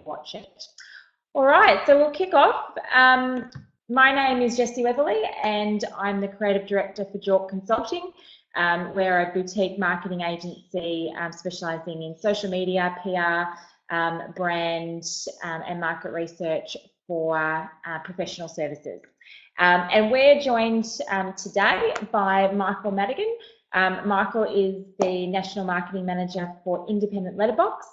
watch it. All right, so we'll kick off. My name is Jessie Weatherly and I'm the Creative Director for Jork Consulting. We're a boutique marketing agency specialising in social media, PR, brand and market research for professional services. And we're joined today by Michael Madigan. Michael is the National Marketing Manager for Independent Letterbox,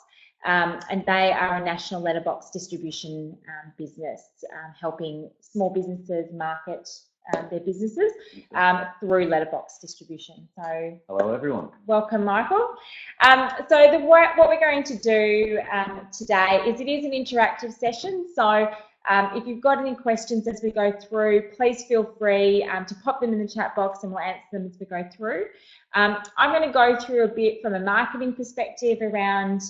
and they are a national letterbox distribution business, helping small businesses market their businesses through letterbox distribution. So, hello everyone. Welcome, Michael. So what we're going to do today is it is an interactive session. So if you've got any questions as we go through, please feel free to pop them in the chat box and we'll answer them as we go through. I'm going to go through a bit from a marketing perspective around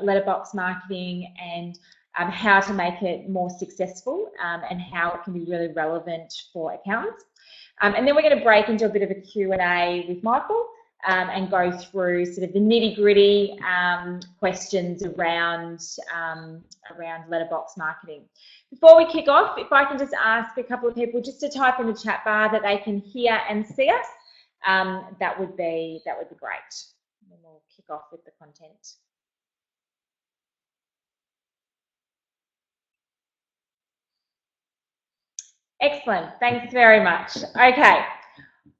letterbox marketing and how to make it more successful and how it can be really relevant for accountants. And then we're going to break into a bit of a Q&A with Michael and go through sort of the nitty-gritty questions around letterbox marketing. Before we kick off, if I can just ask a couple of people just to type in the chat bar that they can hear and see us, that would be great. And then we'll kick off with the content. Excellent, thanks very much. Okay,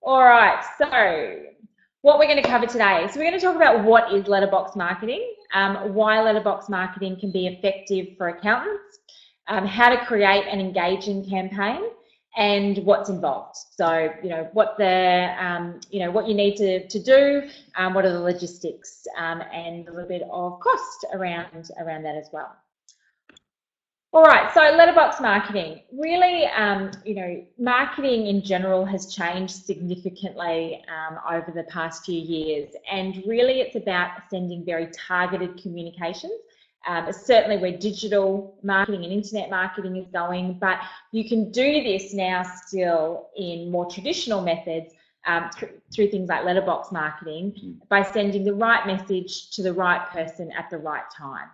all right, so what we're going to cover today. So we're going to talk about what is letterbox marketing, why letterbox marketing can be effective for accountants, how to create an engaging campaign, and what's involved. So, what what you need to do, what are the logistics, and a little bit of cost around that as well. All right, so letterbox marketing. Really, marketing in general has changed significantly over the past few years, and really it's about sending very targeted communications. Certainly where digital marketing and internet marketing is going, but you can do this now still in more traditional methods through things like letterbox marketing by sending the right message to the right person at the right time.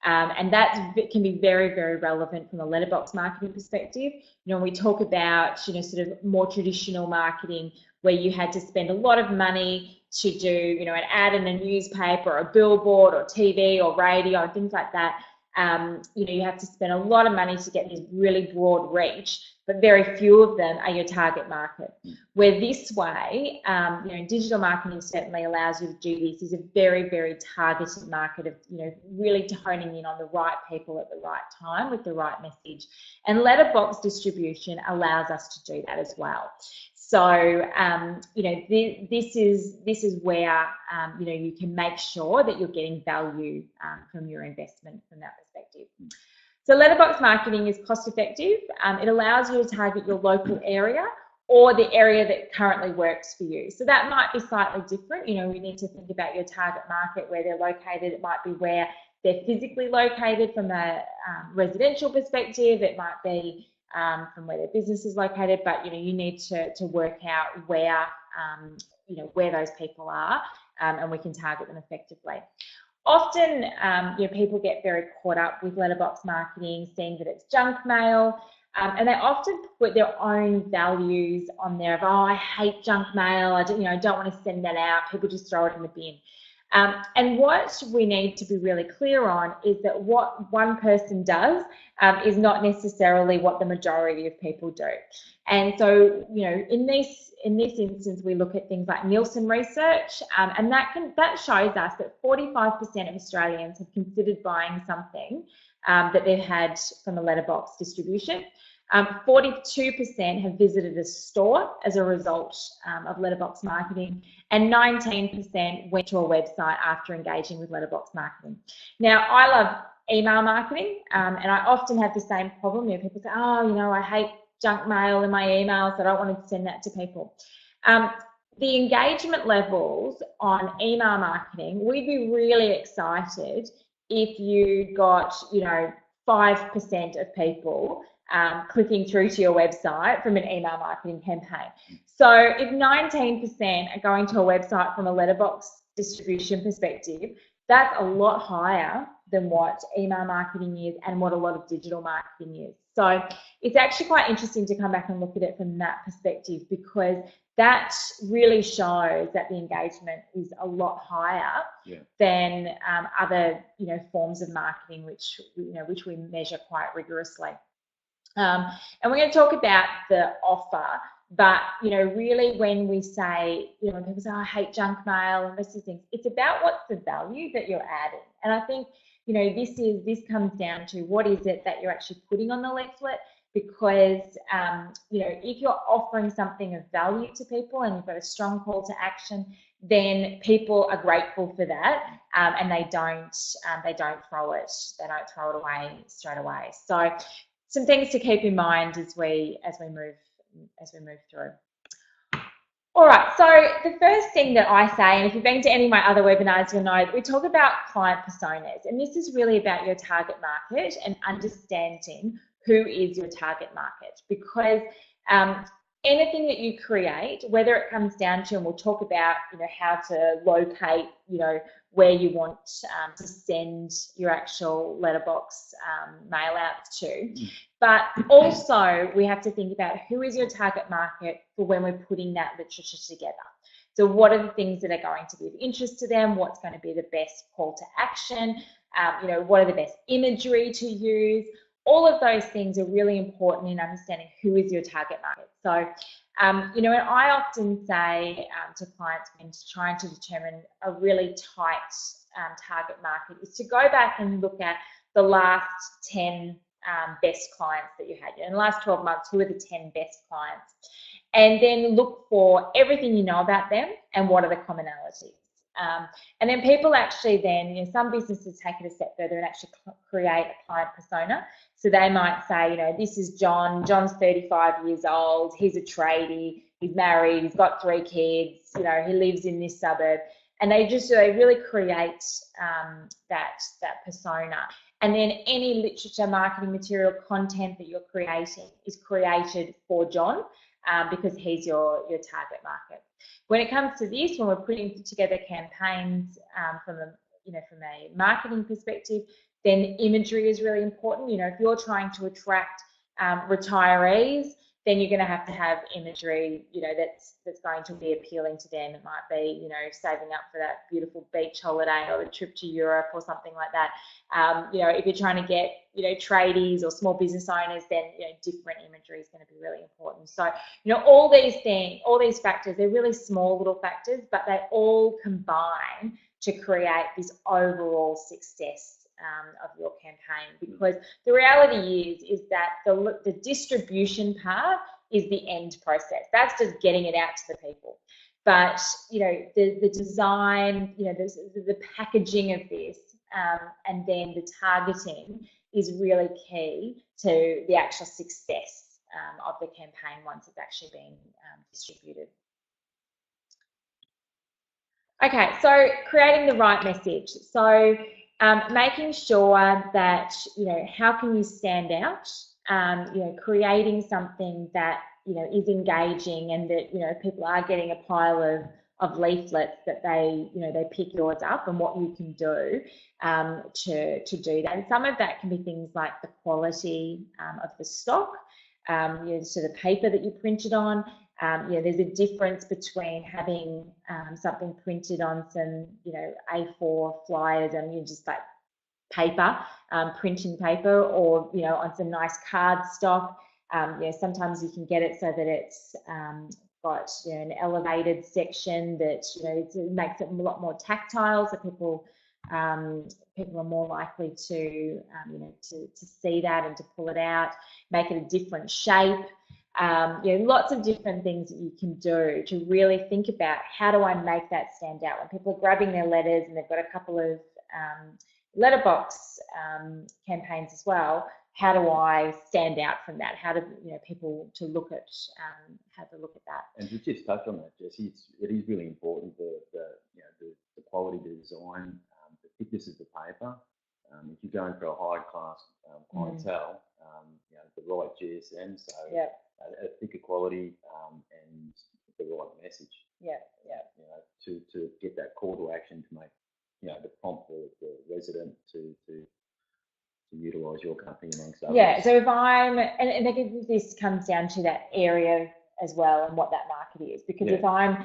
And that can be very, very relevant from a letterbox marketing perspective. When we talk about, sort of more traditional marketing where you had to spend a lot of money to do, an ad in a newspaper or a billboard or TV or radio and things like that, you have to spend a lot of money to get this really broad reach, but very few of them are your target market. Where this way, digital marketing certainly allows you to do this is a very, very targeted market of, really honing in on the right people at the right time with the right message. And letterbox distribution allows us to do that as well. So, this is where, you can make sure that you're getting value from your investment from that perspective. So letterbox marketing is cost effective. It allows you to target your local area or the area that currently works for you. So that might be slightly different. We need to think about your target market, where they're located. It might be where they're physically located from a residential perspective. It might be from where their business is located, but you need to work out where where those people are, and we can target them effectively. Often, people get very caught up with letterbox marketing, seeing that it's junk mail, and they often put their own values on there of, oh, I hate junk mail. I don't want to send that out. People just throw it in the bin. And what we need to be really clear on is that what one person does is not necessarily what the majority of people do. And so, in this instance, we look at things like Nielsen research, and that shows us that 45% of Australians have considered buying something that they've had from a letterbox distribution. 42% have visited a store as a result of letterbox marketing, and 19% went to a website after engaging with letterbox marketing. Now, I love email marketing, and I often have the same problem. People say, oh, I hate junk mail in my emails, so I don't want to send that to people. The engagement levels on email marketing, we'd be really excited if you got, 5% of people clicking through to your website from an email marketing campaign. So if 19% are going to a website from a letterbox distribution perspective, that's a lot higher than what email marketing is and what a lot of digital marketing is. So it's actually quite interesting to come back and look at it from that perspective, because that really shows that the engagement is a lot higher than other forms of marketing, which we measure quite rigorously. And we're going to talk about the offer, but really when we say, when people say, oh, I hate junk mail and these things, it's about what's the value that you're adding. And I think this comes down to what is it that you're actually putting on the leaflet, because if you're offering something of value to people and you've got a strong call to action, then people are grateful for that, and they don't throw it away straight away. So some things to keep in mind as we move through. All right, so the first thing that I say, and if you've been to any of my other webinars, you'll know that we talk about client personas, and this is really about your target market and understanding who is your target market, because anything that you create, whether it comes down to, and we'll talk about, how to locate, where you want to send your actual letterbox mail outs to, but also we have to think about who is your target market for when we're putting that literature together. So what are the things that are going to be of interest to them? What's going to be the best call to action? What are the best imagery to use? All of those things are really important in understanding who is your target market. So, and I often say to clients when trying to determine a really tight target market is to go back and look at the last 10 best clients that you had. In the last 12 months, who are the 10 best clients? And then look for everything you know about them and what are the commonalities. And then people actually then, some businesses take it a step further and actually create a client persona. So they might say, this is John. John's 35 years old. He's a tradie. He's married. He's got 3 kids. He lives in this suburb. And they really create that persona. And then any literature, marketing material, content that you're creating is created for John, because he's your target market. When it comes to this, when we're putting together campaigns from a marketing perspective, then imagery is really important. If you're trying to attract retirees, then you're going to have imagery, that's going to be appealing to them. It might be, saving up for that beautiful beach holiday or a trip to Europe or something like that. If you're trying to get, tradies or small business owners, then, different imagery is going to be really important. So, all these factors, they're really small little factors, but they all combine to create this overall success of your campaign, because the reality is that the distribution part is the end process. That's just getting it out to the people. But the design, the packaging of this, and then the targeting is really key to the actual success of the campaign once it's actually been distributed. Okay, so creating the right message. So making sure that, how can you stand out, creating something that, is engaging, and that, people are getting a pile of leaflets that they pick yours up, and what you can do to do that. And some of that can be things like the quality of the stock, so the paper that you printed on. There's a difference between having something printed on some, A4 flyers and just like paper, printing paper, or on some nice cardstock. Sometimes you can get it so that it's got an elevated section that it makes it a lot more tactile, so people are more likely to see that and to pull it out, make it a different shape. Lots of different things that you can do to really think about, how do I make that stand out? When people are grabbing their letters and they've got a couple of letterbox campaigns as well, how do I stand out from that? How do people to look at have a look at that? And to just touch on that, Jessie, it is really important the quality, the design, the thickness of the paper. If you're going for a high class clientele, the right GSM, so a thicker quality and the right message. To get that call to action, to make the prompt the resident to So yeah. So if I'm, and I guess this comes down to that area as well and what that market is, because if I'm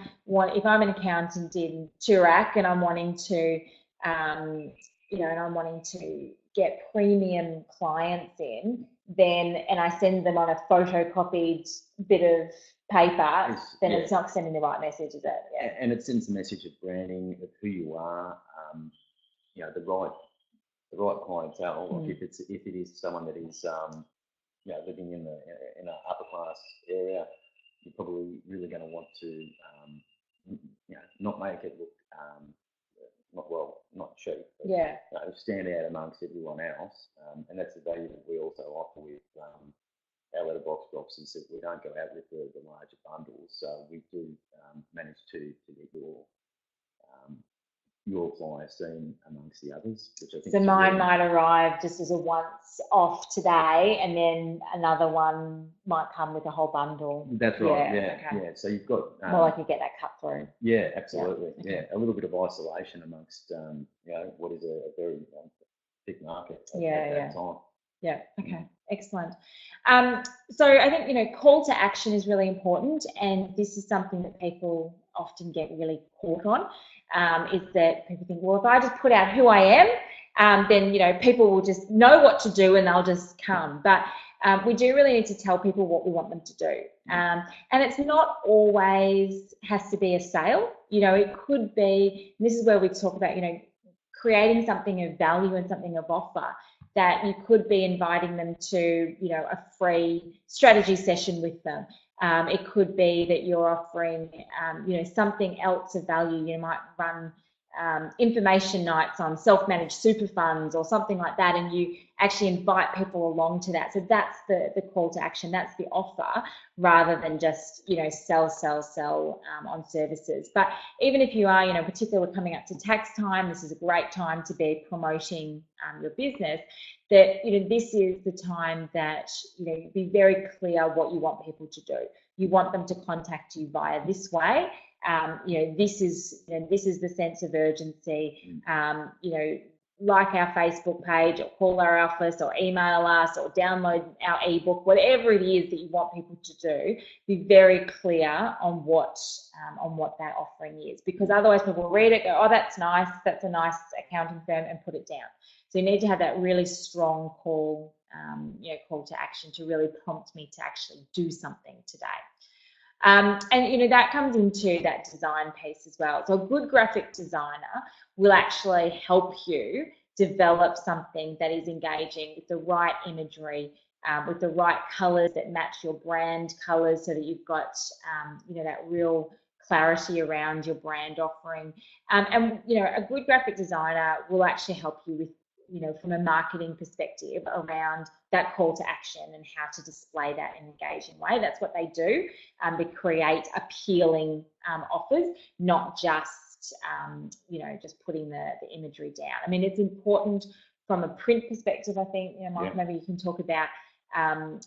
an accountant in Toorak and I'm wanting to, and I'm wanting to get premium clients in, then, and I send them on a photocopied bit of paper, then it's not sending the right message, is it? Yeah. And it sends a message of branding, of who you are, the right clientele. Like if it is someone that is living in an upper class area, you're probably really going to want to not make it look not cheap, but stand out amongst everyone else, and that's the value that we also offer with our letterbox drops, is that we don't go out with the larger bundles, so we do manage to get your flyer seen amongst the others, which I think. So mine might arrive just as a once off today, and then another one might come with a whole bundle. That's right. Yeah. So you've got more like you get that cut through. Yeah, absolutely. Yeah, okay. A little bit of isolation amongst what is a very thick market at that time. Yeah. Okay. Excellent. So I think call to action is really important, and this is something that people often get really caught on. Is that people think, well, if I just put out who I am, then people will just know what to do and they'll just come. But we do really need to tell people what we want them to do, and it's not always has to be a sale. It could be. This is where we talk about creating something of value and something of offer. That you could be inviting them to a free strategy session with them. It could be that you're offering, something else of value. You might run information nights on self-managed super funds or something like that, and you actually invite people along to that. So that's the call to action. That's the offer, rather than just sell on services. But even if you are, particularly coming up to tax time, this is a great time to be promoting your business. That this is the time that be very clear what you want people to do. You want them to contact you via this way. This is the sense of urgency. Like our Facebook page, or call our office, or email us, or download our ebook, whatever it is that you want people to do. Be very clear on what that offering is, because otherwise people will read it, go, oh, that's nice, that's a nice accounting firm, and put it down. So you need to have that really strong call to action to really prompt me to actually do something today. And that comes into that design piece as well. So a good graphic designer will actually help you develop something that is engaging with the right imagery, with the right colors that match your brand colors, so that you've got that real clarity around your brand offering. And a good graphic designer will actually help you with from a marketing perspective around that call to action and how to display that in an engaging way. That's what they do. They create appealing offers, not just just putting the imagery down. I mean, it's important from a print perspective. I think Mike, maybe you can talk about that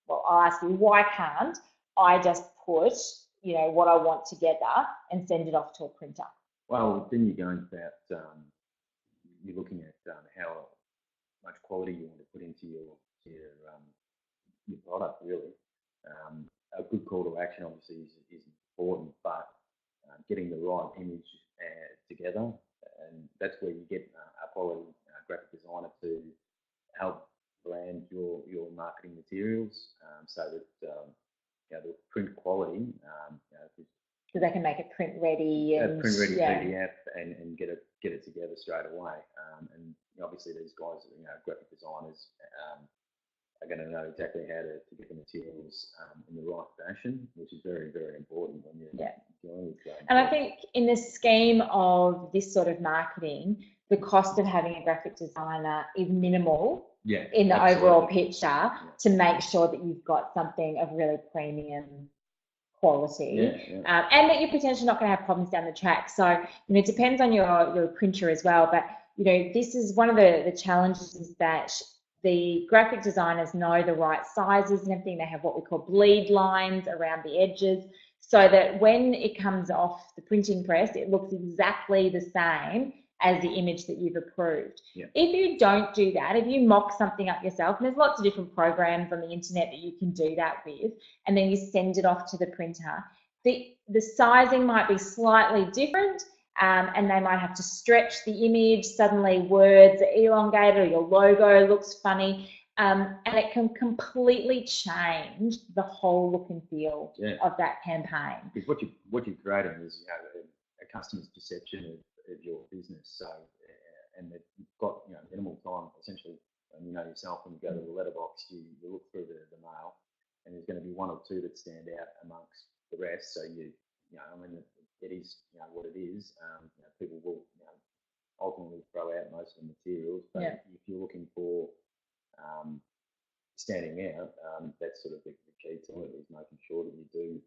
I'll ask you, why can't I just put what I want together and send it off to a printer? Well, then you're going about, you're looking at how much quality you want to put into your product, really. A good call to action obviously is important, but getting the right image together, and that's where you get a quality graphic designer to help brand your marketing materials, so that the print quality, so they can make it print ready and PDF and get it together straight away. And obviously these guys, graphic designers, are going to know exactly how to get the materials in the right fashion, which is very, very important when you're dealing with that. And I think in the scheme of this sort of marketing, the cost of having a graphic designer is minimal in the overall picture to make sure that you've got something of really premium quality, and that you're potentially not going to have problems down the track. So it depends on your printer as well, but this is one of the challenges, is that the graphic designers know the right sizes and everything. They have what we call bleed lines around the edges, so that when it comes off the printing press, it looks exactly the same as the image that you've approved. Yeah. If you don't do that, if you mock something up yourself, and there's lots of different programs on the internet that you can do that with, and then you send it off to the printer, the sizing might be slightly different, and they might have to stretch the image. Suddenly words are elongated, or your logo looks funny, and it can completely change the whole look and feel of that campaign. Because what you're creating is a customer's perception of your business. So, and they've got minimal time essentially. And yourself, when you go to the letterbox, you look through the mail, and there's going to be one or two that stand out amongst the rest. So it is what it is. People will ultimately throw out most of the materials, but if you're looking for standing out, that's sort of the key to it, is making sure that you do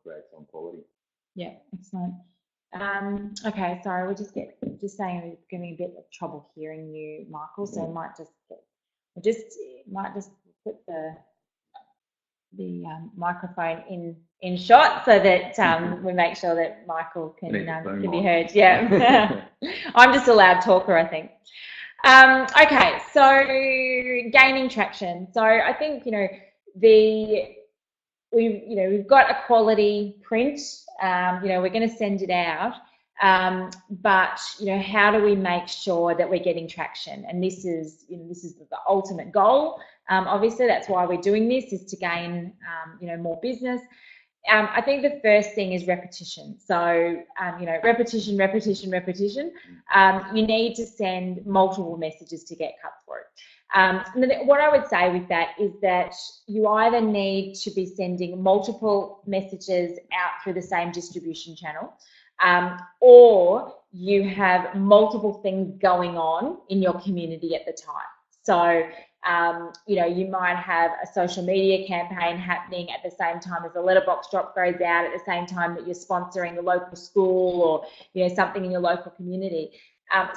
create some quality. Yeah, excellent. Okay, sorry, we're just saying we're getting a bit of trouble hearing you, Michael. So might just put the microphone in shot so that we make sure that Michael can be heard. Yeah, I'm just a loud talker, I think. Okay, so gaining traction. So I think we've got a quality print. We're going to send it out, but how do we make sure that we're getting traction? And this is the ultimate goal. Obviously, that's why we're doing this, is to gain more business. I think the first thing is repetition. So, repetition. You need to send multiple messages to get cut through. And then what I would say with that is that you either need to be sending multiple messages out through the same distribution channel, or you have multiple things going on in your community at the time. So, you might have a social media campaign happening at the same time as the letterbox drop goes out, at the same time that you're sponsoring the local school, or something in your local community,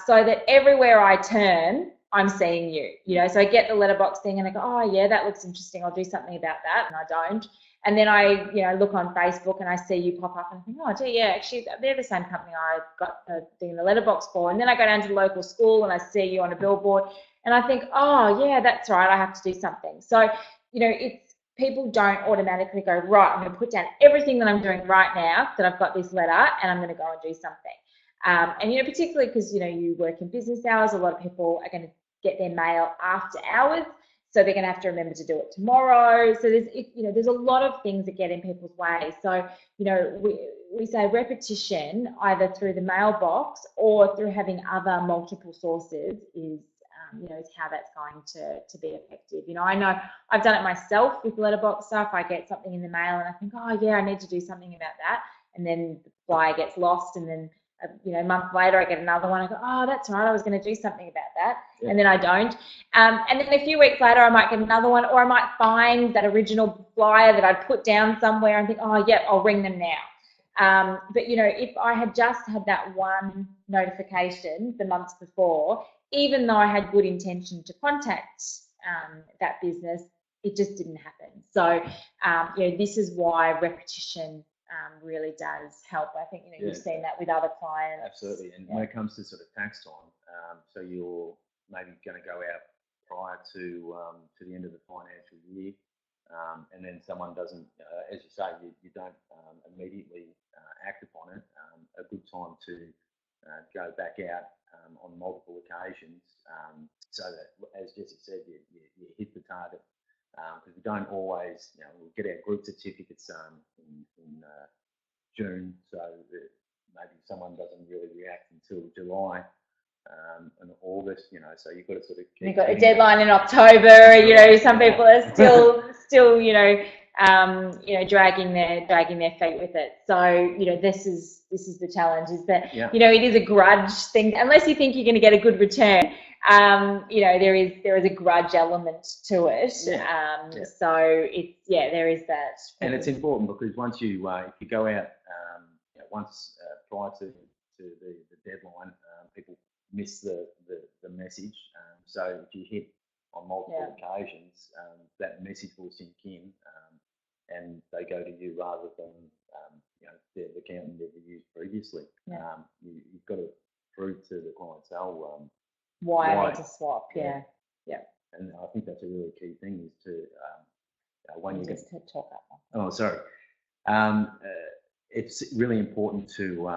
so that everywhere I turn, I'm seeing you. So I get the letterbox thing and I go, oh yeah, that looks interesting, I'll do something about that, and I don't. And then I look on Facebook and I see you pop up and I think, oh gee, yeah, actually they're the same company I got doing the letterbox for. And then I go down to the local school and I see you on a billboard and I think, oh yeah, that's right, I have to do something. So it's, people don't automatically go, right, I'm going to put down everything that I'm doing right now that I've got this letter and I'm going to go and do something. And particularly because you work in business hours, a lot of people are going to get their mail after hours, so they're going to have to remember to do it tomorrow. So there's a lot of things that get in people's way. So we say repetition, either through the mailbox or through having other multiple sources, is how that's going to be effective. I know I've done it myself with letterbox stuff. I get something in the mail and I think, oh yeah, I need to do something about that, and then the flyer gets lost, and then a month later I get another one. I go, oh, that's right, I was going to do something about that, and then I don't. And then a few weeks later I might get another one, or I might find that original flyer that I'd put down somewhere and think, oh, yep, I'll ring them now. But if I had just had that one notification the months before, even though I had good intention to contact that business, it just didn't happen. So this is why repetition really does help. I think you've seen that with other clients. Absolutely. And when it comes to sort of tax time, so you're maybe going to go out prior to the end of the financial year, and then someone doesn't, as you say, you don't immediately act upon it. A good time to go back out on multiple occasions, so that, as Jesse said, you hit the target. Because we don't always, we'll get our group certificates in June, so maybe someone doesn't really react until July and August, so you've got to sort of keep. You've got a deadline in October. Some people are still dragging their feet with it. So this is the challenge, is that it is a grudge thing. Unless you think you're going to get a good return, there is a grudge element to it. So there is that. And it's important because once you if you go out once prior to the deadline, people miss the message. So if you hit on multiple occasions, that message will sink in, and they go to you rather than the accountant they've used previously. You've got to through to the clientele why I need to swap. Yeah. And I think that's a really key thing is to when you just to talk up. Oh, sorry. It's really important to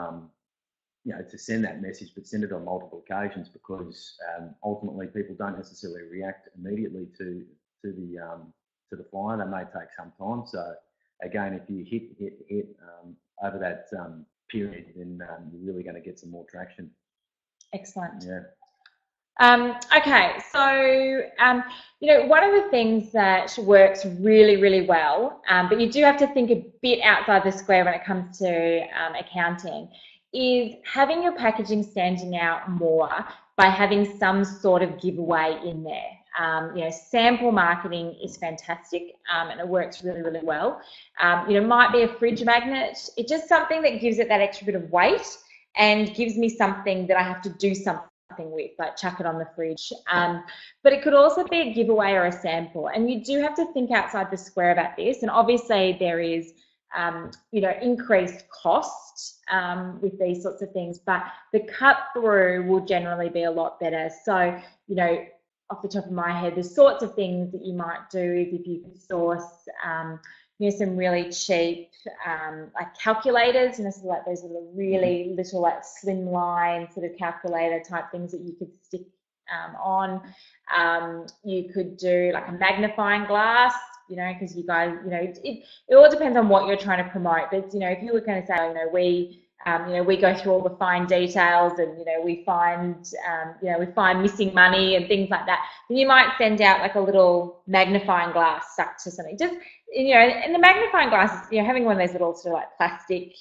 to send that message, but send it on multiple occasions, because ultimately people don't necessarily react immediately to the flyer. They may take some time. So again, if you hit over that period, then you're really going to get some more traction. Excellent. Yeah. Okay, so one of the things that works really, really well, but you do have to think a bit outside the square when it comes to accounting, is having your packaging standing out more by having some sort of giveaway in there. Sample marketing is fantastic, and it works really, really well. Might be a fridge magnet. It's just something that gives it that extra bit of weight and gives me something that I have to do something with, like chuck it on the fridge. But it could also be a giveaway or a sample, and you do have to think outside the square about this. And obviously there is increased cost with these sorts of things, but the cut through will generally be a lot better. So off the top of my head, the sorts of things that you might do is if you could source some really cheap like calculators, so like those really little like slimline sort of calculator type things that you could stick on. You could do like a magnifying glass, because you guys, it all depends on what you're trying to promote. But if you were going to say, we go through all the fine details, and we find missing money and things like that, then you might send out like a little magnifying glass stuck to something. Just and the magnifying glasses, having one of those little sort of like plastic,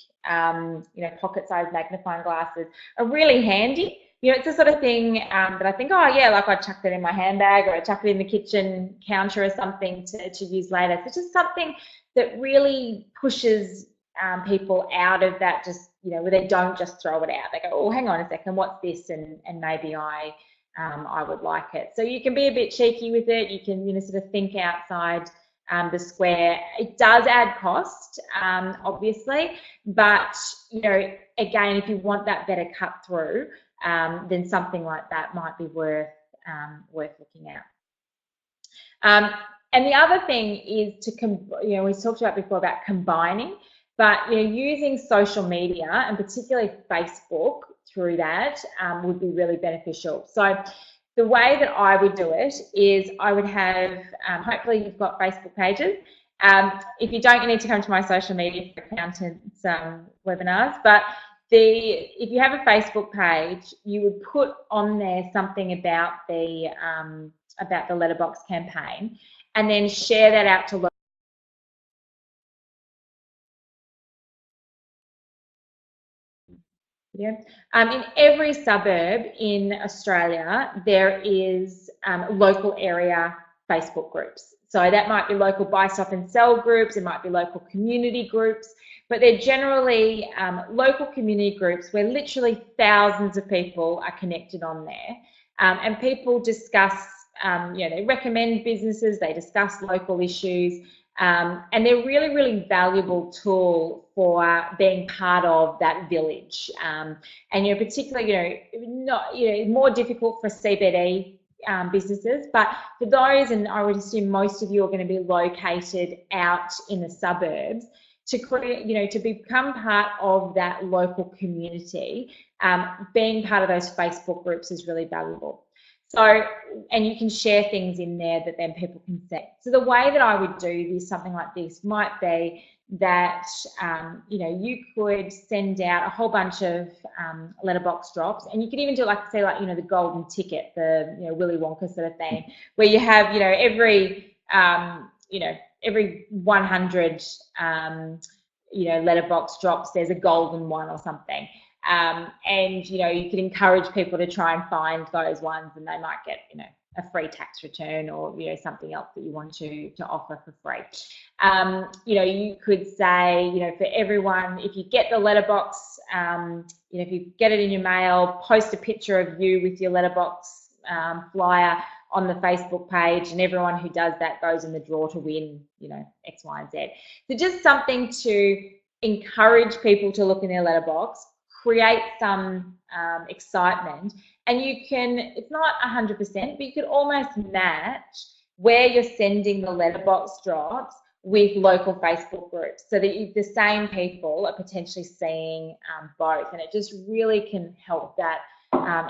pocket-sized magnifying glasses are really handy. It's the sort of thing that I think, oh yeah, like I'd chuck that in my handbag, or I'd chuck it in the kitchen counter or something to use later. So it's just something that really pushes people out of that, just where they don't just throw it out. They go, oh, hang on a second, what's this? And maybe I would like it. So you can be a bit cheeky with it. You can sort of think outside the square. It does add cost, obviously, but again, if you want that better cut through, then something like that might be worth looking at. And the other thing is we talked about before about combining, but using social media, and particularly Facebook through that, would be really beneficial. So the way that I would do it is I would have, hopefully you've got Facebook pages. If you don't, you need to come to my social media for accountants webinars. But if you have a Facebook page, you would put on there something about the Letterbox campaign, and then share that out to in every suburb in Australia, there is local area Facebook groups. So that might be local buy, stop and sell groups, it might be local community groups, but they're generally local community groups where literally thousands of people are connected on there. And people discuss, they recommend businesses, they discuss local issues, and they're really, really valuable tool for being part of that village. And particularly, more difficult for CBD businesses, but for those, and I would assume most of you are going to be located out in the suburbs, to create, to become part of that local community, being part of those Facebook groups is really valuable. So, and you can share things in there that then people can see. So the way that I would do this, something like this, might be that, you could send out a whole bunch of letterbox drops, and you could even do the golden ticket, the, Willy Wonka sort of thing, where you have, every 100, letterbox drops, there's a golden one or something. And you can encourage people to try and find those ones, and they might get a free tax return, or something else that you want to offer for free. You could say, for everyone, if you get the letterbox, if you get it in your mail, post a picture of you with your letterbox flyer on the Facebook page, and everyone who does that goes in the draw to win X, Y, and Z. So just something to encourage people to look in their letterbox, create some excitement, and you can, it's not 100%, but you could almost match where you're sending the letterbox drops with local Facebook groups, so that the same people are potentially seeing both, and it just really can help that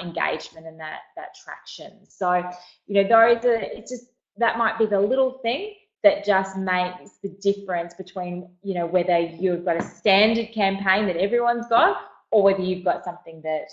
engagement and that traction. So, you know, those are, it's just, that might be the little thing that just makes the difference between, you know, whether you've got a standard campaign that everyone's got, or whether you've got something that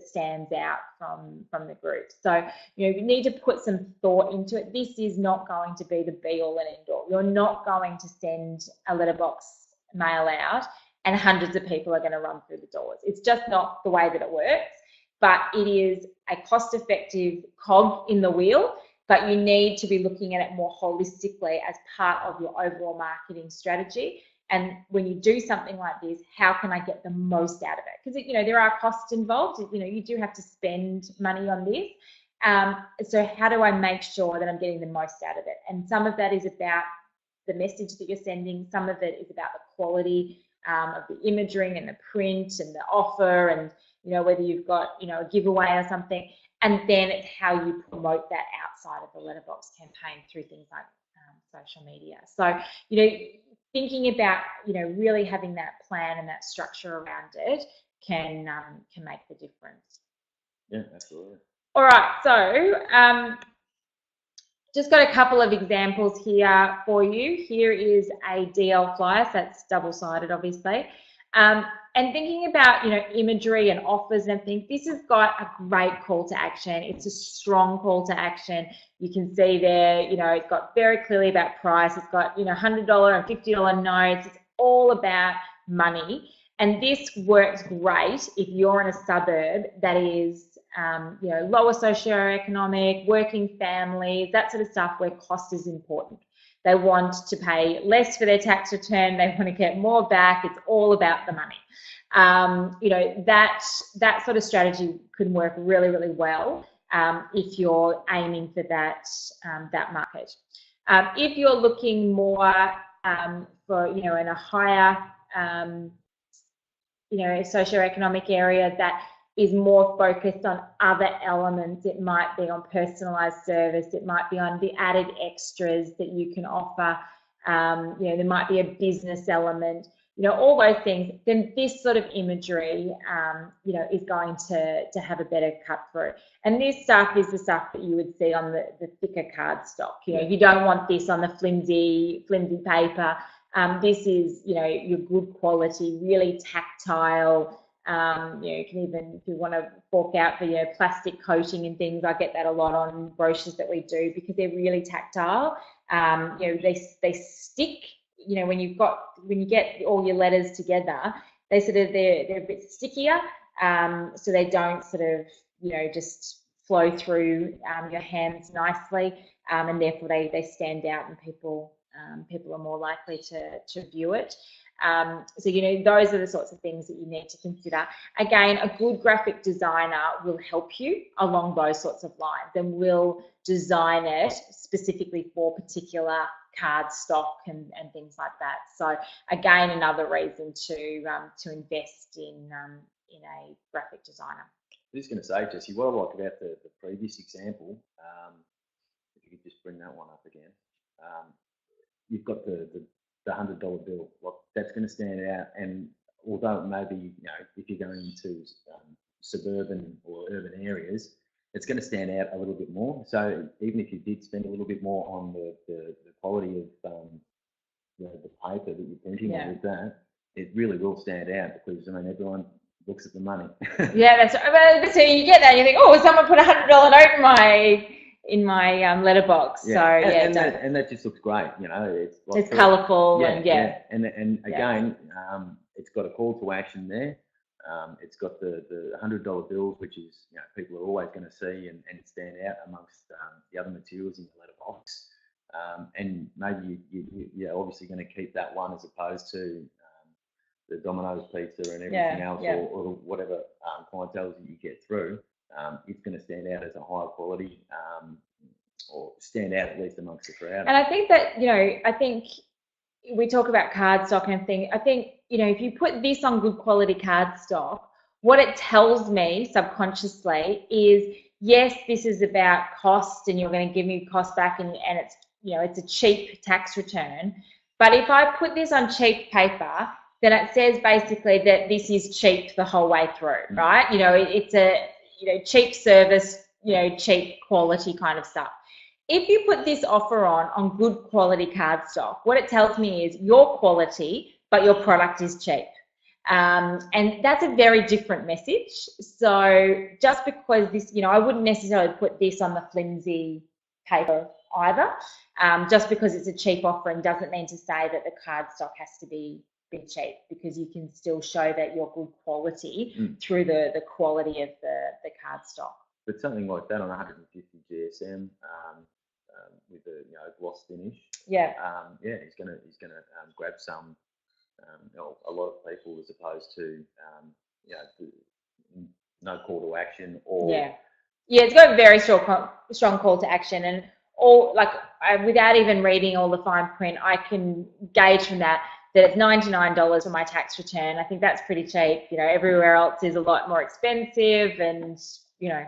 stands out from the group. So, you know, you need to put some thought into it. This is not going to be the be all and end all. You're not going to send a letterbox mail out and hundreds of people are going to run through the doors. It's just not the way that it works, but it is a cost-effective cog in the wheel, but you need to be looking at it more holistically as part of your overall marketing strategy. And when you do something like this, how can I get the most out of it? Because, you know, there are costs involved. You know, you do have to spend money on this. So how do I make sure that I'm getting the most out of it? And some of that is about the message that you're sending. Some of it is about the quality of the imagery and the print and the offer, and, you know, whether you've got, you know, a giveaway or something. And then it's how you promote that outside of the letterbox campaign through things like social media. So, you know, thinking about, you know, really having that plan and that structure around it can make the difference. Yeah, absolutely. All right, so just got a couple of examples here for you. Here is a DL flyer, so that's double-sided, obviously. And thinking about, you know, imagery and offers and everything, this has got a great call to action. It's a strong call to action. You can see there, you know, it's got very clearly about price. It's got, you know, $100 and $50 notes. It's all about money. And this works great if you're in a suburb that is, you know, lower socioeconomic, working families, that sort of stuff, where cost is important. They want to pay less for their tax return. They want to get more back. It's all about the money. You know, that sort of strategy can work really, really well if you're aiming for that market. If you're looking more for, you know, in a higher, you know, socioeconomic area that is more focused on other elements, it might be on personalized service, it might be on the added extras that you can offer, you know, there might be a business element, you know, all those things, then this sort of imagery, you know, is going to have a better cut through. And this stuff is the stuff that you would see on the thicker cardstock. You know, you don't want this on the flimsy paper. This is, you know, your good quality, really tactile. You know, you can even, if you want to fork out for your plastic coating and things, I get that a lot on brochures that we do, because they're really tactile. You know, they stick. You know, when you get all your letters together, they're a bit stickier, so they don't sort of, you know, just flow through your hands nicely, and therefore they stand out, and people are more likely to view it. So, you know, those are the sorts of things that you need to consider. Again, a good graphic designer will help you along those sorts of lines, and will design it specifically for particular card stock and things like that. So again, another reason to invest in a graphic designer. I was just going to say, Jessie, what I like about the previous example, if you could just bring that one up again, you've got the $100 bill. Like, that's going to stand out. And although maybe, you know, if you're going into suburban or urban areas, it's going to stand out a little bit more. So even if you did spend a little bit more on the quality of you know, the paper that you're printing on with that, it really will stand out, because, I mean, everyone looks at the money. Yeah, that's right. So you get that, and you think, oh, someone put a $100 note in my letterbox. Yeah. So and that just looks great. You know, it's colourful, and and again, it's got a call to action there. It's got the $100 bills, which is, you know, people are always going to see and stand out amongst the other materials in the letterbox. And maybe you're obviously going to keep that one as opposed to the Domino's pizza and everything else, or whatever clientele that you get through. It's going to stand out as a higher quality, or stand out at least amongst the crowd. And I think that, you know, I think we talk about cardstock and things. I think, you know, if you put this on good quality cardstock, what it tells me subconsciously is, yes, this is about cost and you're going to give me cost back, and it's, you know, it's a cheap tax return. But if I put this on cheap paper, then it says basically that this is cheap the whole way through, right? You know, it's a, you know, cheap service, you know, cheap quality kind of stuff. If you put this offer on good quality cardstock, what it tells me is your quality, but your product is cheap. And that's a very different message. So just because this, you know, I wouldn't necessarily put this on the flimsy paper either. Just because it's a cheap offering doesn't mean to say that the cardstock has to be cheap, because you can still show that you're good quality through the quality of the cardstock. But something like that on 150 GSM with a, you know, gloss finish. Yeah. He's gonna grab some. You know, a lot of people, as opposed to you know, no call to action, or it's got a very strong call to action, and all, like, without even reading all the fine print, I can gauge from that it's $99 for my tax return. I think that's pretty cheap. You know, everywhere else is a lot more expensive, and you know,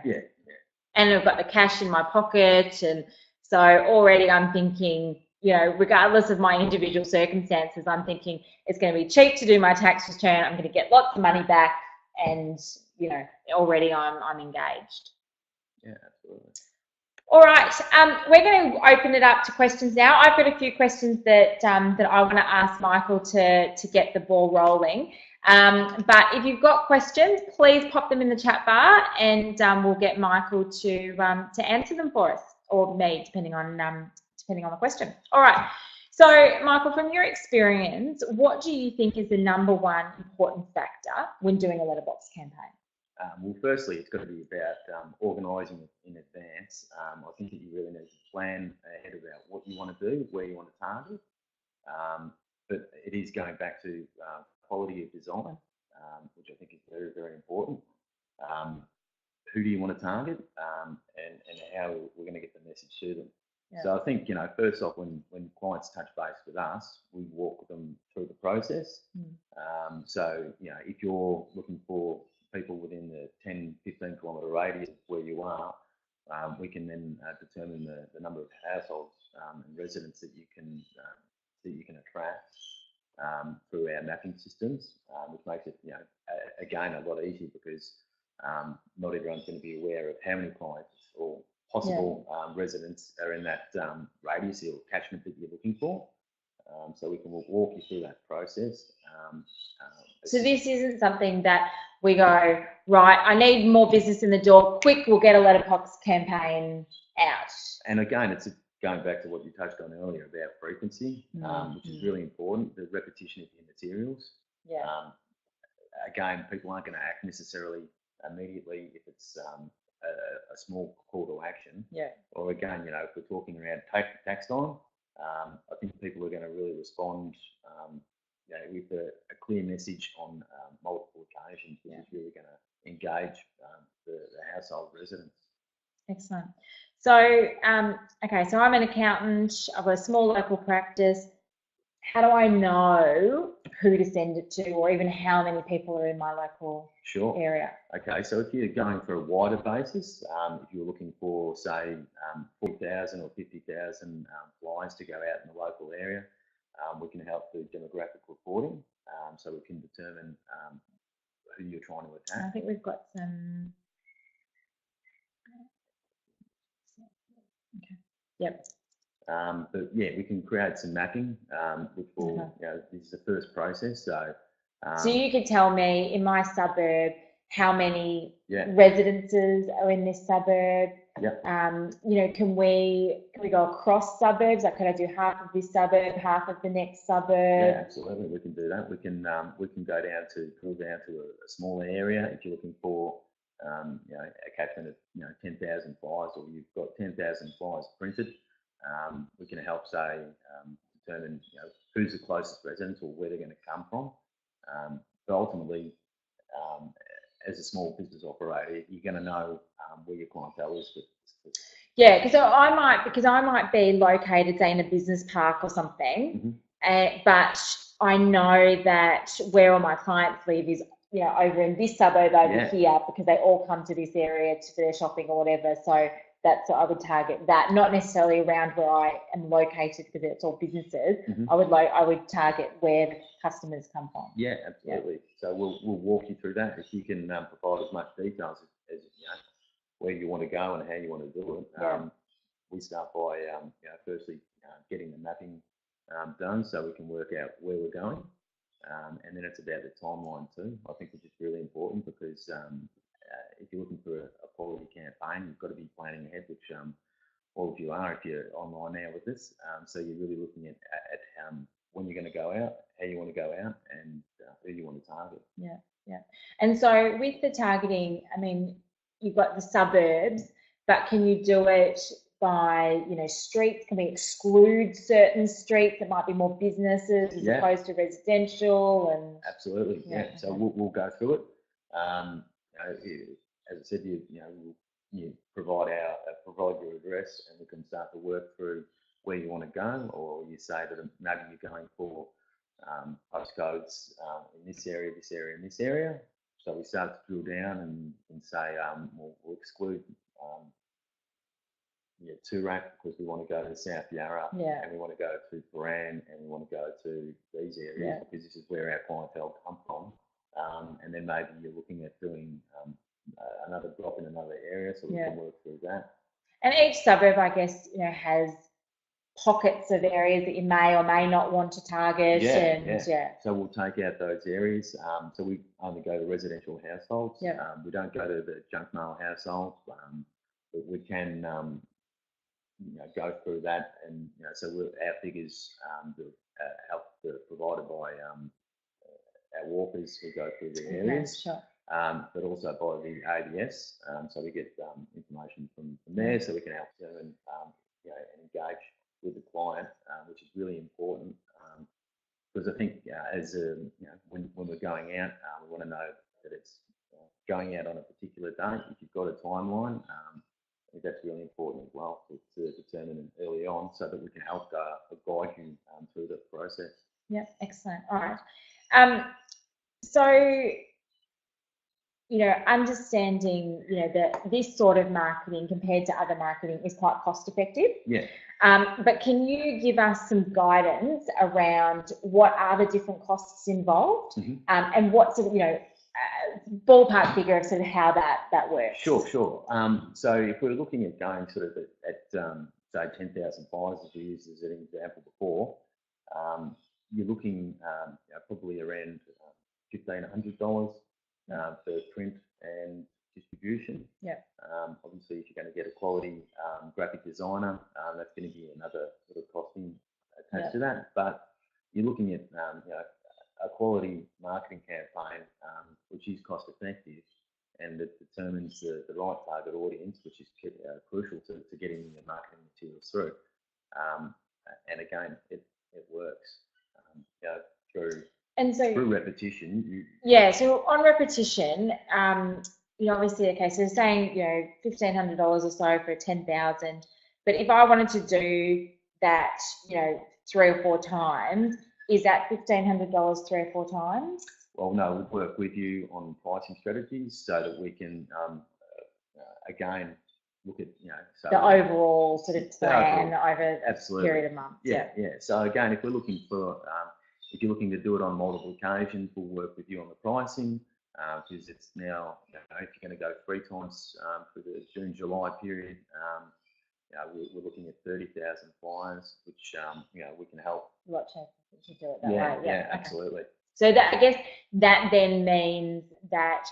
and I've got the cash in my pocket, and so already I'm thinking, you know, regardless of my individual circumstances, I'm thinking it's going to be cheap to do my tax return. I'm going to get lots of money back, and you know, already I'm engaged. Yeah, absolutely. All right, we're going to open it up to questions now. I've got a few questions that I want to ask Michael to get the ball rolling. But if you've got questions, please pop them in the chat bar, and we'll get Michael to answer them for us, or me, depending on the question. All right. So, Michael, from your experience, what do you think is the #1 important factor when doing a letterbox campaign? Well, firstly, it's got to be about organising it in advance. I think that you really need to plan ahead about what you want to do, where you want to target. But it is going back to quality of design, which I think is very, very important. Who do you want to target, and how we're going to get the message to them. Yeah. So I think, you know, first off, when clients touch base with us, we walk them through the process. So, you know, if you're looking for people within the 10-15 kilometre radius of where you are, we can then determine the number of households and residents that you can attract through our mapping systems, which makes it, you know, again, a lot easier, because not everyone's going to be aware of how many clients or possible residents are in that radius or catchment that you're looking for. So we can walk you through that process. So this isn't something that we go, right, I need more business in the door, quick, we'll get a letterbox campaign out. And again, it's going back to what you touched on earlier about frequency, which is really important, the repetition of your materials. Again, people aren't going to act necessarily immediately if it's a small call to action. Or again, you know, if we're talking around tax time, I think people are going to really respond, you know, with a clear message on multiple occasions, which is really going to engage the household residents. Excellent. So, okay, so I'm an accountant. I've got a small local practice. How do I know who to send it to, or even how many people are in my local area? Okay, so if you're going for a wider basis, if you're looking for, say, 40,000 or 50,000 flyers to go out in the local area, we can help do demographic reporting, so we can determine who you're trying to attack. I think we've got some. Okay. Yep. But yeah, we can create some mapping, which will, you know, this is the first process. So you could tell me in my suburb how many residences are in this suburb. You know, can we go across suburbs? Like, could I do half of this suburb, half of the next suburb? Yeah, absolutely. We can do that. We can go down to a smaller area if you're looking for you know, a catchment of, you know, 10,000 flyers, or you've got 10,000 flyers printed. We can help, say, determine, you know, who's the closest residents or where they're going to come from. But ultimately, as a small business operator, you're going to know where your clientele is. Yeah, because I might be located, say, in a business park or something, but I know that where all my clients live is over in this suburb over Yeah. here, because they all come to this area for their shopping or whatever. So that's I would target that, not necessarily around where I am located because it's all businesses. Mhm. I would target where the customers come from. Yeah, absolutely. So we'll walk you through that. If you can provide as much details as where you want to go and how you want to do it. We start by firstly getting the mapping done so we can work out where we're going, and then it's about the timeline too. I think which is really important because if you're looking for a quality campaign, you've got to be planning ahead, which all of you are if you're online now with this. So you're really looking at when you're going to go out, how you want to go out, and who you want to target. Yeah. And so with the targeting, I mean, you've got the suburbs, but can you do it by, streets? Can we exclude certain streets that might be more businesses as opposed to residential? And absolutely, yeah. So we'll go through it. As I said, you provide your address, and we can start to work through where you want to go, or you say that maybe you're going for postcodes in this area, and this area. So we start to drill down and say we'll exclude Toorak because we want to go to South Yarra, and we want to go to Paran, and we want to go to these areas because this is where our clientele come from. And then maybe you're looking at doing another drop in another area, so we can work through that. And each suburb, I guess, has pockets of areas that you may or may not want to target. So we'll take out those areas. So we only go to residential households. We don't go to the junk mail households. But we can go through that, and so our figures are provided by our walkers who go through the areas. But also by the ABS, so we get information from there, so we can help them and engage with the client, which is really important because I think when we're going out, we want to know that it's going out on a particular date. If you've got a timeline, I think that's really important as well to determine early on, so that we can help guide you through the process. Yeah, excellent. All right. So, understanding, that this sort of marketing compared to other marketing is quite cost effective. Yeah. But can you give us some guidance around what are the different costs involved, and what sort of, ballpark figure of sort of how that works? Sure. So if we're looking at going sort of at say 10,000 buyers, as we used as an example before, you're looking probably around $1,500 for print and distribution. Obviously, if you're going to get a quality graphic designer, that's going to be another sort of costing attached to that. But you're looking at a quality marketing campaign, which is cost effective, and it determines the right target audience, which is crucial to getting your marketing materials through. And again, it works through repetition. So on repetition, obviously, okay, so saying, $1,500 or so for 10,000, but if I wanted to do that, 3 or 4 times, is that $1,500 3 or 4 times? Well, no, we'll work with you on pricing strategies so that we can, again, look at, the overall sort of plan over a period of months. Yeah. So again, if we're looking for, if you're looking to do it on multiple occasions, we'll work with you on the pricing, because it's now, if you're going to go 3 times for the June-July period, we're looking at 30,000 flyers, which we can help. A lot cheaper to do it that way. Yeah, absolutely. So that, I guess that then means that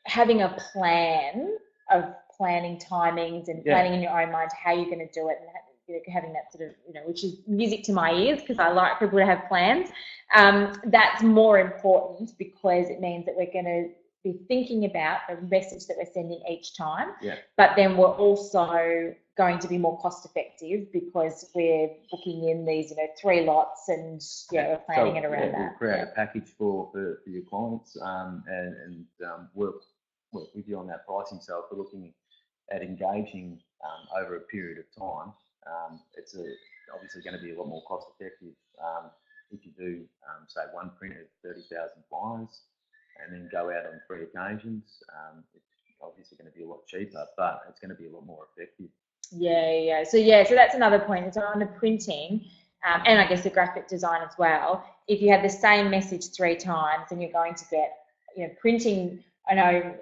having a plan of planning timings and planning in your own mind how you're going to do it, and having that sort of, which is music to my ears because I like people to have plans. That's more important because it means that we're going to be thinking about the message that we're sending each time. But then we're also going to be more cost effective because we're booking in these, 3 lots and we're planning it around that. We'll create a package for your clients and work with you on that pricing. So if we're looking at engaging over a period of time, it's obviously going to be a lot more cost effective if you do say one print of 30,000 flyers. and then go out on 3 occasions, it's obviously going to be a lot cheaper, but it's going to be a lot more effective. Yeah. So that's another point. So on the printing, and I guess the graphic design as well. If you have the same message 3 times, then you're going to get, printing. I know,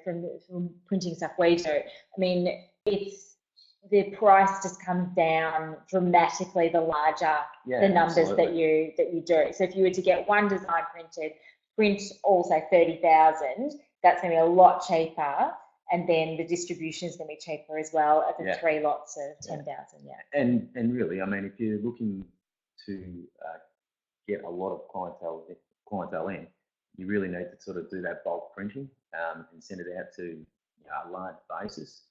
from printing stuff we do. I mean, the price just comes down dramatically the larger the numbers absolutely. that you do. So if you were to get one design printed, print also 30,000, that's going to be a lot cheaper. And then the distribution is going to be cheaper as well as the 3 lots of 10,000. And really, I mean, if you're looking to get a lot of clientele in, you really need to sort of do that bulk printing and send it out to a large basis.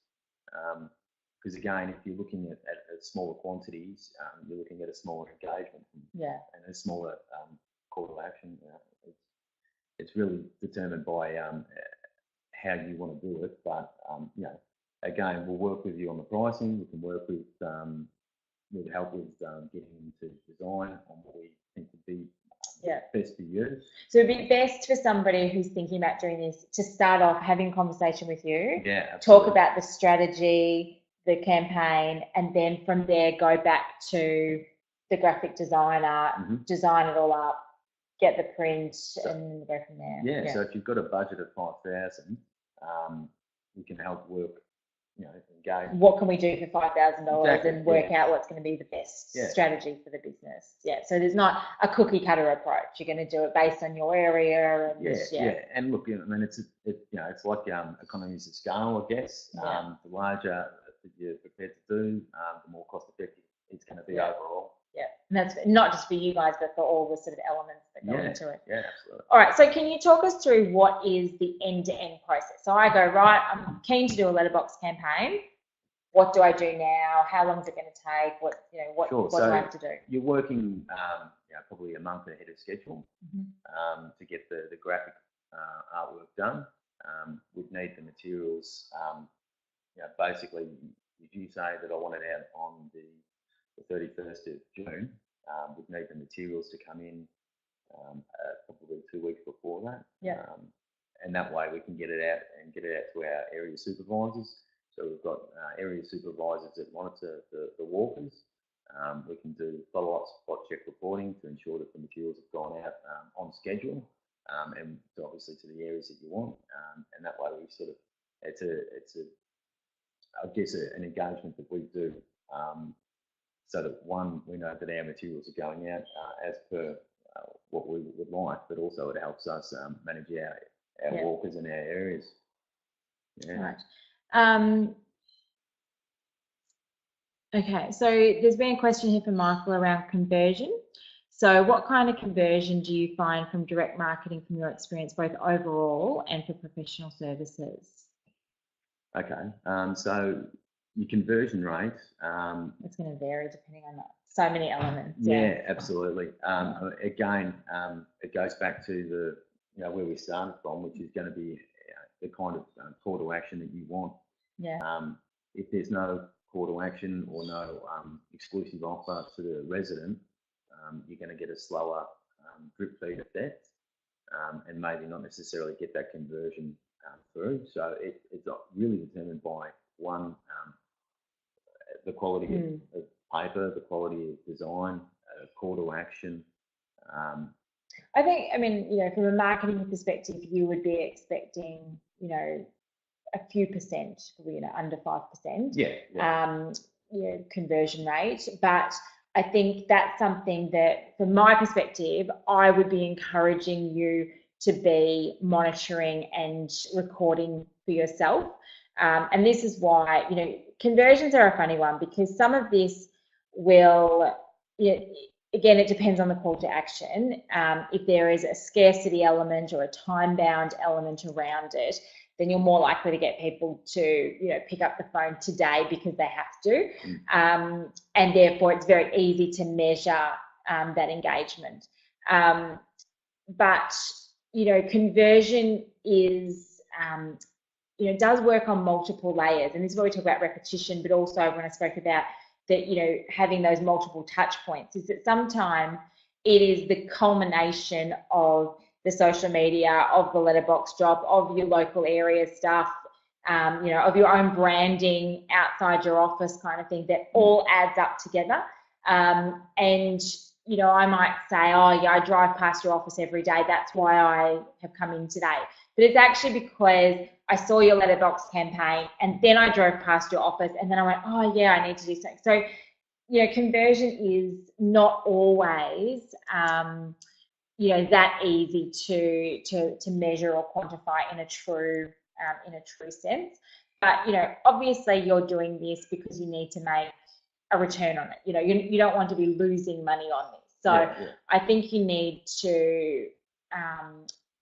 Because again, if you're looking at smaller quantities, you're looking at a smaller engagement and a smaller call to action. It's really determined by how you want to do it, but again, we'll work with you on the pricing. We can work with help with getting into design on what we think would be best for you. So it'd be best for somebody who's thinking about doing this to start off having a conversation with you, talk about the strategy, the campaign, and then from there go back to the graphic designer, design it all up, get the print, and go from there. So if you've got a budget of 5,000, we can help work, engage. What can we do for $5,000 and work out what's going to be the best strategy for the business? So there's not a cookie cutter approach. You're going to do it based on your area. And And look, I mean, it's like economies of scale, I guess. The larger that you're prepared to do, the more cost effective it's going to be overall. And that's not just for you guys, but for all the sort of elements that go into it. Absolutely. All right, so can you talk us through what is the end-to-end process? So I go, right, I'm keen to do a letterbox campaign. What do I do now? How long is it going to take? What do I have to do? You're working probably a month ahead of schedule to get the graphic artwork done. We'd need the materials. Basically, if you say that I want it out on the 31st of June, we'd need the materials to come in probably 2 weeks before that. And that way we can get it out to our area supervisors. So we've got area supervisors that monitor the walkers. We can do follow-up spot check reporting to ensure that the materials have gone out on schedule, and obviously to the areas that you want. And that way we sort of, it's an engagement that we do. So that one, we know that our materials are going out as per what we would like, but also it helps us manage our walkers in our areas. Right. Okay, so there's been a question here from Michael around conversion. So what kind of conversion do you find from direct marketing from your experience, both overall and for professional services? Okay, so your conversion rate. It's going to vary depending on so many elements. Yeah, absolutely. Again, it goes back to the where we started from, which is going to be the kind of call to action that you want. If there's no call to action or no exclusive offer to the resident, you're going to get a slower drip feed effect, and maybe not necessarily get that conversion through. So it's really determined by one. The quality of paper, the quality of design, call to action. I think, from a marketing perspective, you would be expecting, a few percent, under 5%. Conversion rate. But I think that's something that, from my perspective, I would be encouraging you to be monitoring and recording for yourself. And this is why, conversions are a funny one, because some of this will, again, it depends on the call to action. If there is a scarcity element or a time-bound element around it, then you're more likely to get people to, pick up the phone today because they have to. And therefore, it's very easy to measure that engagement. But, conversion is... does work on multiple layers, and this is where we talk about repetition, but also when I spoke about that, having those multiple touch points, is that sometimes it is the culmination of the social media, of the letterbox drop, of your local area stuff, you know, of your own branding outside your office kind of thing, that all adds up together. And, you know, I might say, oh, yeah, I drive past your office every day. That's why I have come in today. But it's actually because I saw your letterbox campaign and then I drove past your office and then I went, oh, yeah, I need to do something. So, you know, conversion is not always, you know, that easy to measure or quantify in a true sense. But, you know, obviously you're doing this because you need to make a return on it. You know, you don't want to be losing money on this. So I think you need to,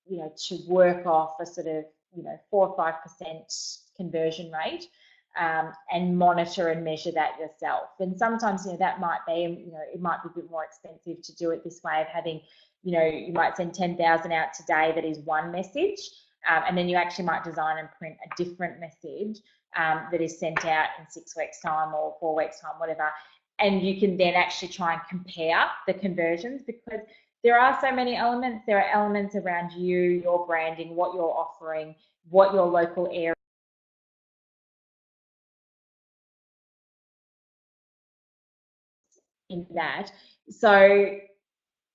you know, to work off a sort of, you know, 4 or 5% conversion rate, and monitor and measure that yourself. And sometimes, you know, that might be, you know, it might be a bit more expensive to do it this way of having, you know, you might send 10,000 out today that is one message, and then you actually might design and print a different message that is sent out in 6 weeks' time or 4 weeks' time, whatever. And you can then actually try and compare the conversions, because there are so many elements. There are elements around you, your branding, what you're offering, what your local area in that. So,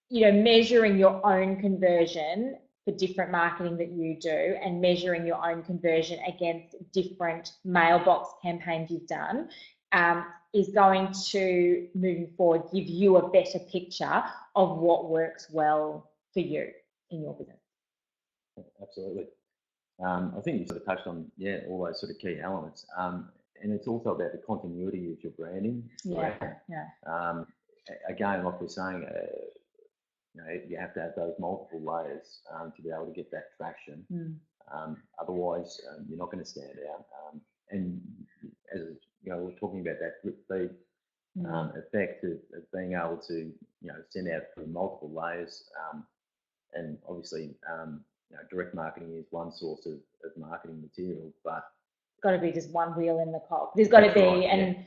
you know, measuring your own conversion for different marketing that you do and measuring your own conversion against different mailbox campaigns you've done is going to, moving forward, give you a better picture of what works well for you in your business. Absolutely. I think you sort of touched on, all those sort of key elements. And it's also about the continuity of your branding. Again, like we're saying, you know, you have to have those multiple layers to be able to get that traction. Otherwise, you're not going to stand out. And as you know, we're talking about that drip feed effect of being able to, you know, send out through multiple layers. And obviously, you know, direct marketing is one source of marketing material, but it's got to be just one wheel in the cog. There's got to be, and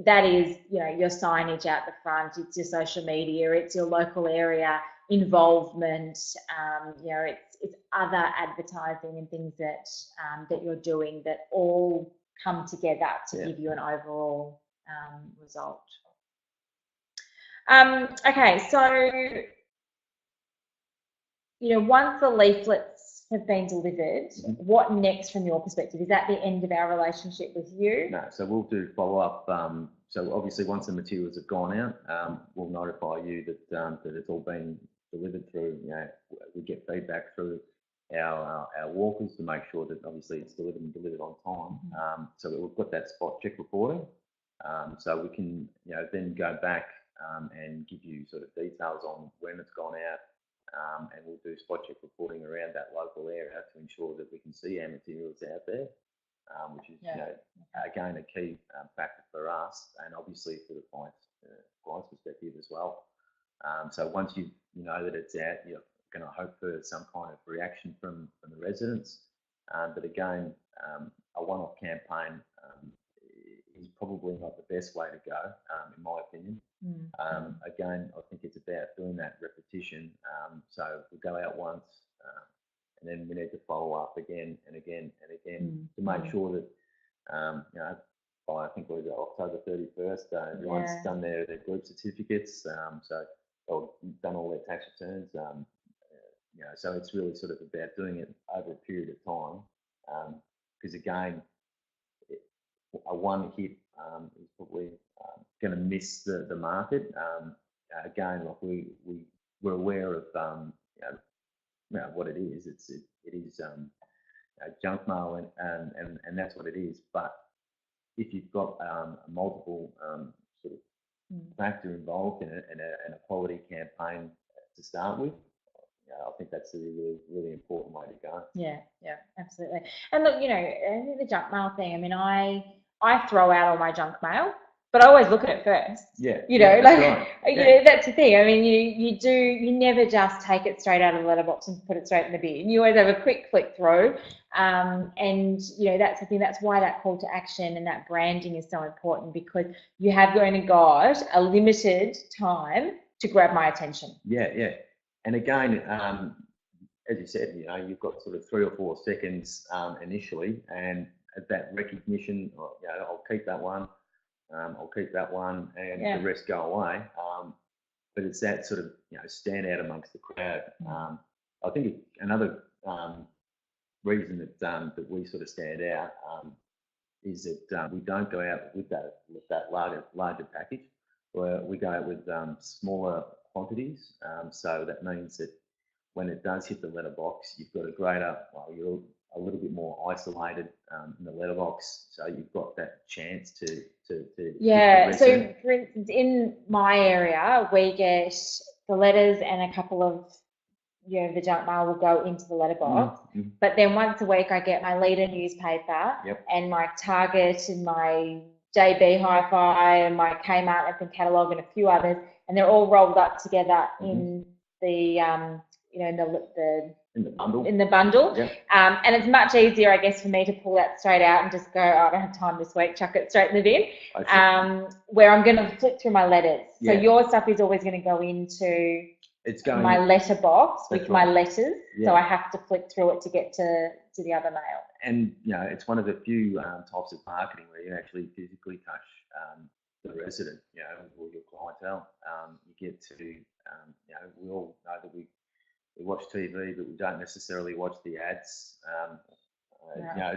that is, you know, your signage out the front, it's your social media, it's your local area involvement, you know, it's other advertising and things that that you're doing that all come together to give you an overall result. Okay, so, you know, once the leaflets have been delivered, what next from your perspective? Is that the end of our relationship with you? No, so we'll do follow-up. So obviously once the materials have gone out, we'll notify you that it's all been delivered through, you know, we get feedback through our walkers to make sure that obviously it's delivered and delivered on time. So that we've got that spot check reporting. So we can, you know, then go back and give you sort of details on when it's gone out. And we'll do spot check reporting around that local area to ensure that we can see our materials out there, which is, you know, again, a key factor for us and obviously for the client's perspective as well. So once you know that it's out, you're going to hope for some kind of reaction from the residents. But again, a one-off campaign is probably not the best way to go, in my opinion. Again, I think it's about doing that repetition. So we go out once, and then we need to follow up again and again and again to make sure that, you know, by I think it was October 31st, everyone's done their group certificates. So they've done all their tax returns. You know, so it's really sort of about doing it over a period of time. Because again, a one hit is probably going to miss the market. Again, like we're aware of you know, what it is. It is junk mail, and that's what it is. But if you've got a multiple sort of factor involved in it and a quality campaign to start with, I think that's a really, really important way to go. Yeah, absolutely. And look, you know, I think the junk mail thing, I mean, I throw out all my junk mail, but I always look at it first. Yeah. You know, like, right. You know, that's the thing. I mean, you never just take it straight out of the letterbox and put it straight in the bin. You always have a quick flick through. And, you know, that's the thing. That's why that call to action and that branding is so important, because you have only got a limited time to grab my attention. Yeah. And again, as you said, you've got sort of 3 or 4 seconds initially, and at that recognition, I'll keep that one, and the rest go away. But it's that sort of stand out amongst the crowd. I think another reason that we sort of stand out is that we don't go out with that larger package. We go out with smaller quantities. So that means that when it does hit the letterbox, you've got you're a little bit more isolated in the letterbox, so you've got that chance to yeah. So for instance, in my area, we get the letters and a couple of the junk mail will go into the letterbox. But then once a week I get my leader newspaper and my Target and my JB Hi-Fi and my Kmart and catalogue and a few others, and they're all rolled up together in the in the bundle. And it's much easier, I guess, for me to pull that straight out and just go, I don't have time this week, chuck it straight in the bin. Where I'm going to flip through my letters. So your stuff is always going to go into my letterbox with my letters, so I have to flick through it to get to the other mail. And it's one of the few types of marketing where you actually physically touch the resident, or your clientele. You get to, we all know that we watch TV, but we don't necessarily watch the ads.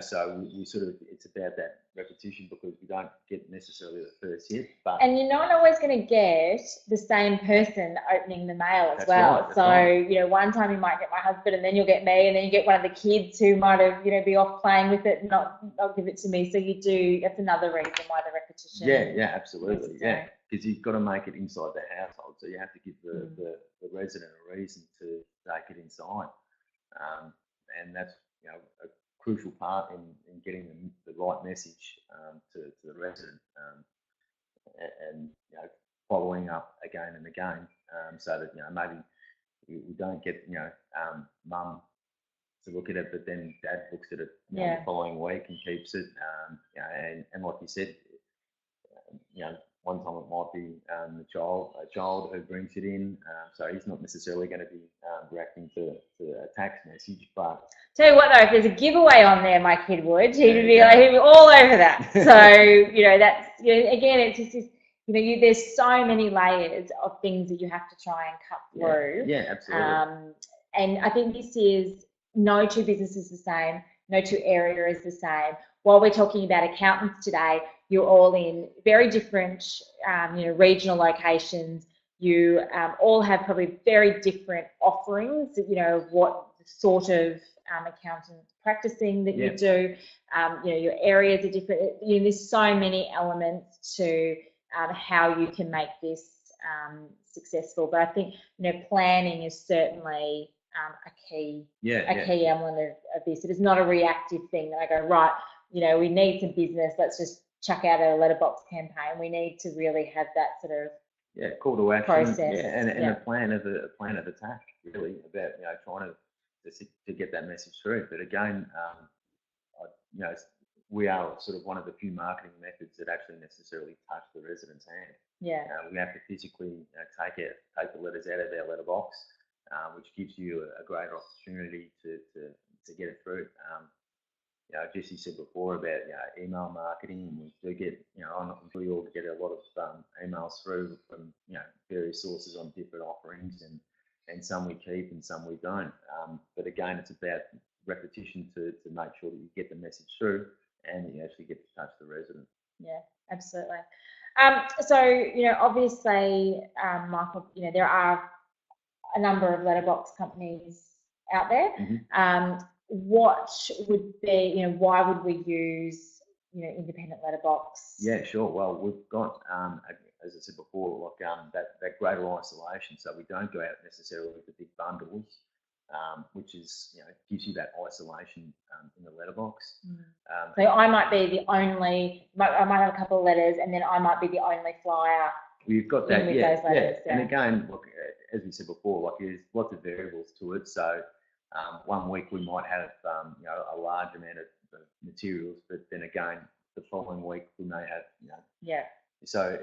So we sort of, it's about that repetition because we don't get necessarily the first hit. And you're not always going to get the same person opening the mail as well. So, one time you might get my husband and then you'll get me and then you get one of the kids who might have, be off playing with it and not give it to me. So that's another reason why the repetition. Yeah, absolutely. Yeah, because you've got to make it inside the household. So you have to give the resident a reason to take it inside. And that's, a crucial part in getting the right message to the resident, and following up again and again, so that maybe we don't get mum to look at it, but then dad looks at it the following week and keeps it, and like you said, one time it might be a child who brings it in, so he's not necessarily going to be reacting to a tax message. But tell you what though, if there's a giveaway on there, my kid would. He'd be all over that. So that's again, it's just there's so many layers of things that you have to try and cut through. Yeah, absolutely. And I think this is no two businesses the same, no two area is the same. While we're talking about accountants today, you're all in very different, regional locations. You all have probably very different offerings, what sort of accountant practicing that you do. Your areas are different. There's so many elements to how you can make this successful. But I think, planning is certainly a key element of this. It is not a reactive thing that I go, right, we need some business, let's just chuck out a letterbox campaign. We need to really have that sort of call to action process. And a plan of attack, really, about trying to get that message through. But again, we are sort of one of the few marketing methods that actually necessarily touch the resident's hand. We have to physically take the letters out of their letterbox, which gives you a greater opportunity to get it through. Jesse said before about email marketing, and we do get, I'm sure you all get a lot of emails through from various sources on different offerings, and some we keep and some we don't. But again, it's about repetition to make sure that you get the message through and that you actually get to touch the resident. Yeah, absolutely. So obviously, Michael, there are a number of letterbox companies out there. What would be, why would we use, Independent Letterbox? Yeah, sure. Well, we've got, as I said before, that greater isolation. So we don't go out necessarily with the big bundles, which is, gives you that isolation in the letterbox. So I might be the only, I might have a couple of letters, and then I might be the only flyer. We've got that, those letters, And again, look, as we said before, there's lots of variables to it. So one week we might have a large amount of materials, but then again, the following week we may have So,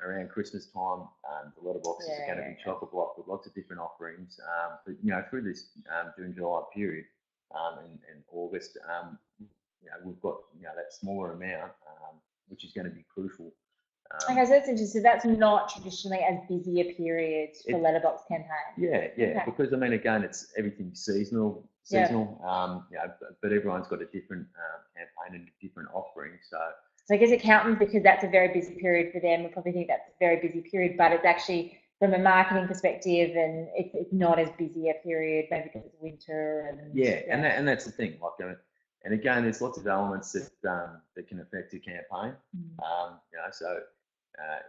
around Christmas time, the letterboxes are going to be chock-a-block with lots of different offerings. But, through this June, July period and August, we've got, that smaller amount, which is going to be crucial. Okay, so that's interesting. That's not traditionally as busy a period for letterbox campaigns. Yeah, okay. Because again, it's everything's seasonal. But everyone's got a different campaign and a different offering. So I guess accountants, because that's a very busy period for them, will probably think that's a very busy period, but it's actually from a marketing perspective, and it's not as busy a period, maybe because it's winter. And that's the thing. And again, there's lots of elements that can affect your campaign. So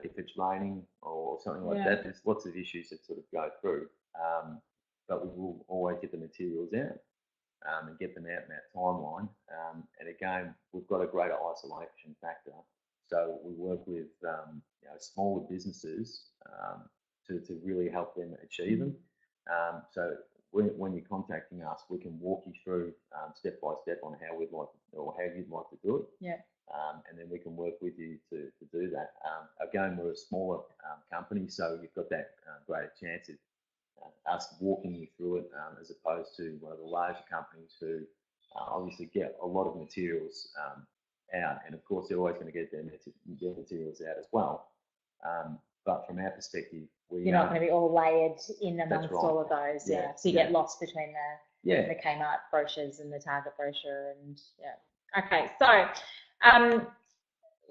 if it's raining or something like that, there's lots of issues that sort of go through. But we will always get the materials out and get them out in that timeline. And again, we've got a greater isolation factor. So we work with smaller businesses to really help them achieve them. So when you're contacting us, we can walk you through step by step on how we'd like to, or how you'd like to do it. And then we can work with you to do that. Again, we're a smaller company, so you've got that greater chance of us walking you through it as opposed to one of the larger companies who obviously get a lot of materials out, and of course they're always going to get their materials out as well. But from our perspective, you're not going to be all layered in amongst all of those. So you get lost between the Kmart brochures and the Target brochure, and Okay, so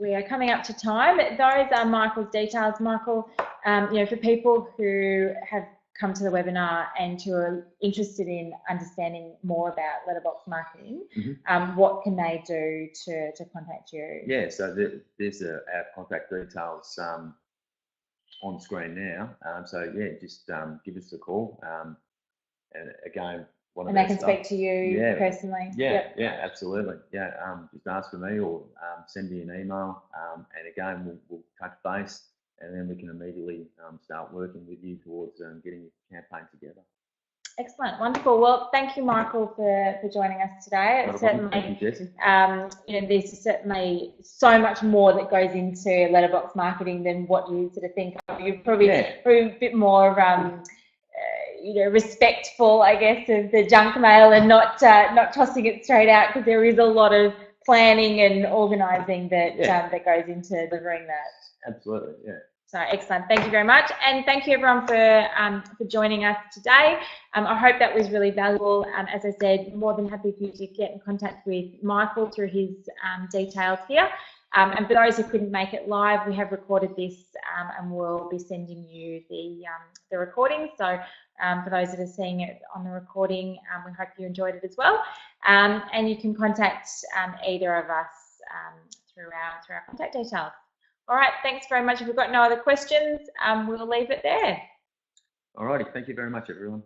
we are coming up to time. Those are Michael's details. Michael, for people who have come to the webinar and who are interested in understanding more about letterbox marketing, what can they do to contact you? So there's our contact details on screen now. Just give us a call. And again, and they can speak to you personally. Absolutely. Just ask for me or send me an email. And again, we'll touch base, and then we can immediately start working with you towards getting your campaign together. Excellent, wonderful. Well, thank you, Michael, for joining us today. Thank you, Jesse. There's certainly so much more that goes into letterbox marketing than what you sort of think of. You're probably a bit more respectful, I guess, of the junk mail and not tossing it straight out, because there is a lot of planning and organising that goes into delivering that. Absolutely, So excellent. Thank you very much, and thank you everyone for joining us today. I hope that was really valuable. As I said, more than happy for you to get in contact with Michael through his details here. And for those who couldn't make it live, we have recorded this and we'll be sending you the recording. So for those that are seeing it on the recording, we hope you enjoyed it as well. And you can contact either of us through our contact details. All right, thanks very much. If we've got no other questions, we'll leave it there. All righty, thank you very much, everyone.